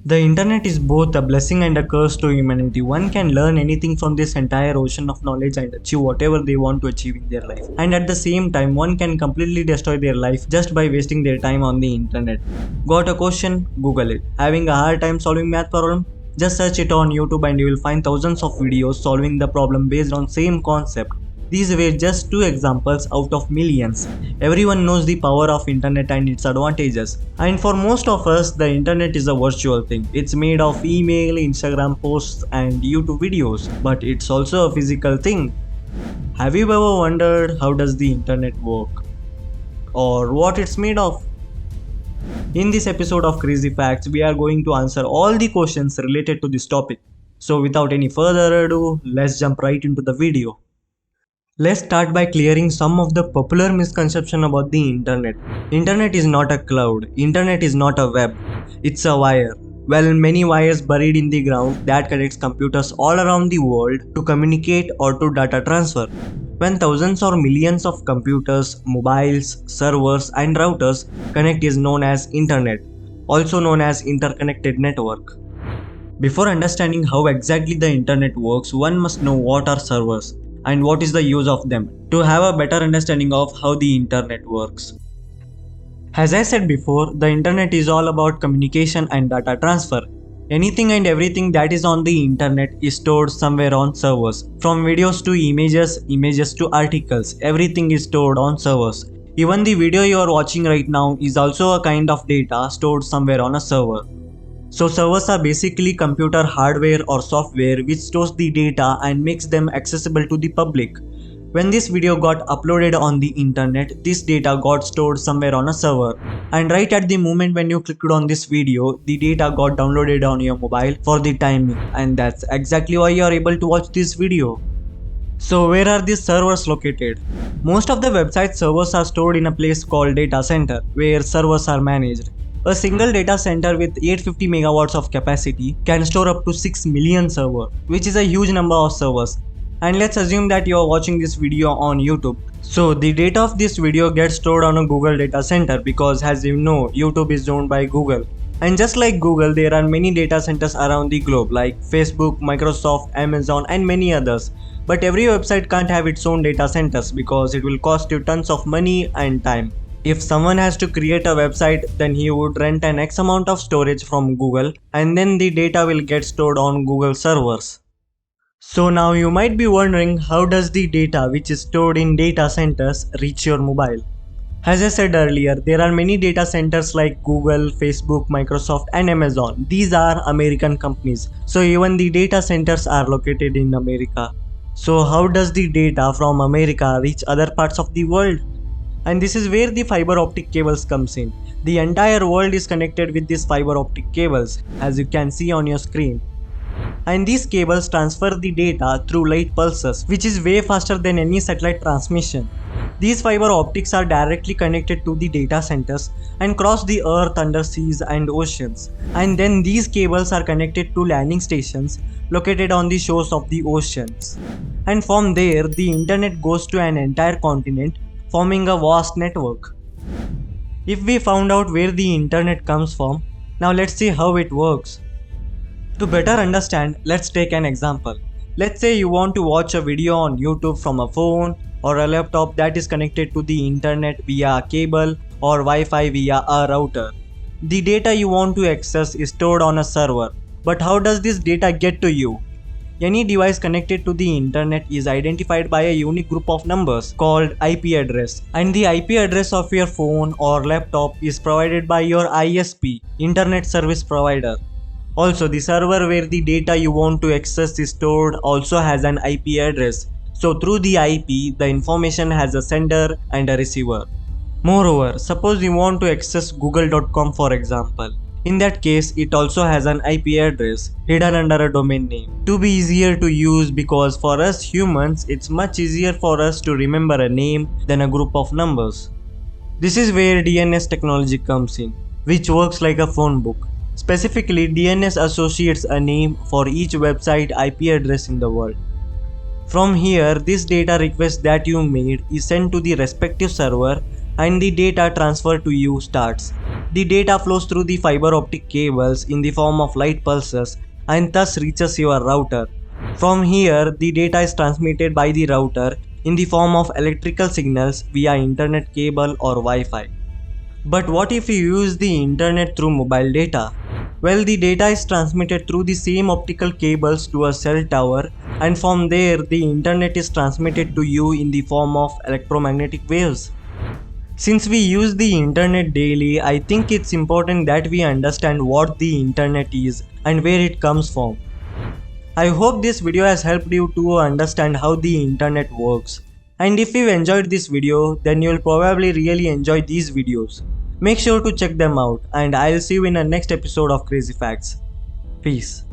The internet is both a blessing and a curse to humanity. One can learn anything from this entire ocean of knowledge and achieve whatever they want to achieve in their life. And at the same time, one can completely destroy their life just by wasting their time on the internet. Got a question? Google it. Having a hard time solving math problem? Just search it on YouTube and you will find thousands of videos solving the problem based on same concept. These were just two examples out of millions. Everyone knows the power of internet and its advantages. And for most of us, the internet is a virtual thing. It's made of email, Instagram posts and YouTube videos. But it's also a physical thing. Have you ever wondered how does the internet work? Or what it's made of? In this episode of Crazy Facts, we are going to answer all the questions related to this topic. So without any further ado, let's jump right into the video. Let's start by clearing some of the popular misconception about the internet. Internet is not a cloud. Internet is not a web. It's a wire. Well, many wires buried in the ground that connects computers all around the world to communicate or to data transfer. When thousands or millions of computers, mobiles, servers and routers connect is known as internet, also known as interconnected network. Before understanding how exactly the internet works, one must know what are servers and what is the use of them to have a better understanding of how the internet works. As I said before, the internet is all about communication and data transfer. Anything and everything that is on the internet is stored somewhere on servers. From videos to images to articles, everything is stored on servers. Even the video you are watching right now is also a kind of data stored somewhere on a server. So servers are basically computer hardware or software which stores the data and makes them accessible to the public. When this video got uploaded on the internet, this data got stored somewhere on a server. And right at the moment when you clicked on this video, the data got downloaded on your mobile for the timing. And that's exactly why you are able to watch this video. So where are these servers located? Most of the website servers are stored in a place called data center, where servers are managed. A single data center with 850 megawatts of capacity can store up to 6 million servers, which is a huge number of servers. And let's assume that you are watching this video on YouTube. So the data of this video gets stored on a Google data center because, as you know, YouTube is owned by Google. And just like Google, there are many data centers around the globe like Facebook, Microsoft, Amazon and many others. But every website can't have its own data centers because it will cost you tons of money and time. If someone has to create a website, then he would rent an X amount of storage from Google and then the data will get stored on Google servers. So now you might be wondering, how does the data which is stored in data centers reach your mobile? As I said earlier, there are many data centers like Google, Facebook, Microsoft and Amazon. These are American companies. So even the data centers are located in America. So how does the data from America reach other parts of the world? And this is where the fiber optic cables comes in. The entire world is connected with these fiber optic cables, as you can see on your screen. And these cables transfer the data through light pulses, which is way faster than any satellite transmission. These fiber optics are directly connected to the data centers and cross the earth under seas and oceans. And then these cables are connected to landing stations located on the shores of the oceans. And from there, the internet goes to an entire continent, forming a vast network. If we found out where the internet comes from, now let's see how it works. To better understand, let's take an example. Let's say you want to watch a video on YouTube from a phone or a laptop that is connected to the internet via a cable or Wi-Fi via a router. The data you want to access is stored on a server. But how does this data get to you? Any device connected to the internet is identified by a unique group of numbers called IP address, and the IP address of your phone or laptop is provided by your ISP, Internet Service Provider. Also, the server where the data you want to access is stored also has an IP address. So through the IP, the information has a sender and a receiver. Moreover, suppose you want to access google.com for example. In that case, it also has an IP address hidden under a domain name to be easier to use, because for us humans, it's much easier for us to remember a name than a group of numbers. This is where DNS technology comes in, which works like a phone book. Specifically, DNS associates a name for each website IP address in the world. From here, this data request that you made is sent to the respective server and the data transfer to you starts. The data flows through the fiber optic cables in the form of light pulses and thus reaches your router. From here, the data is transmitted by the router in the form of electrical signals via internet cable or Wi-Fi. But what if you use the internet through mobile data? Well, the data is transmitted through the same optical cables to a cell tower, and from there the internet is transmitted to you in the form of electromagnetic waves. Since we use the internet daily, I think it's important that we understand what the internet is and where it comes from. I hope this video has helped you to understand how the internet works. And if you enjoyed this video, then you'll probably really enjoy these videos. Make sure to check them out, and I'll see you in the next episode of Crazy Facts. Peace.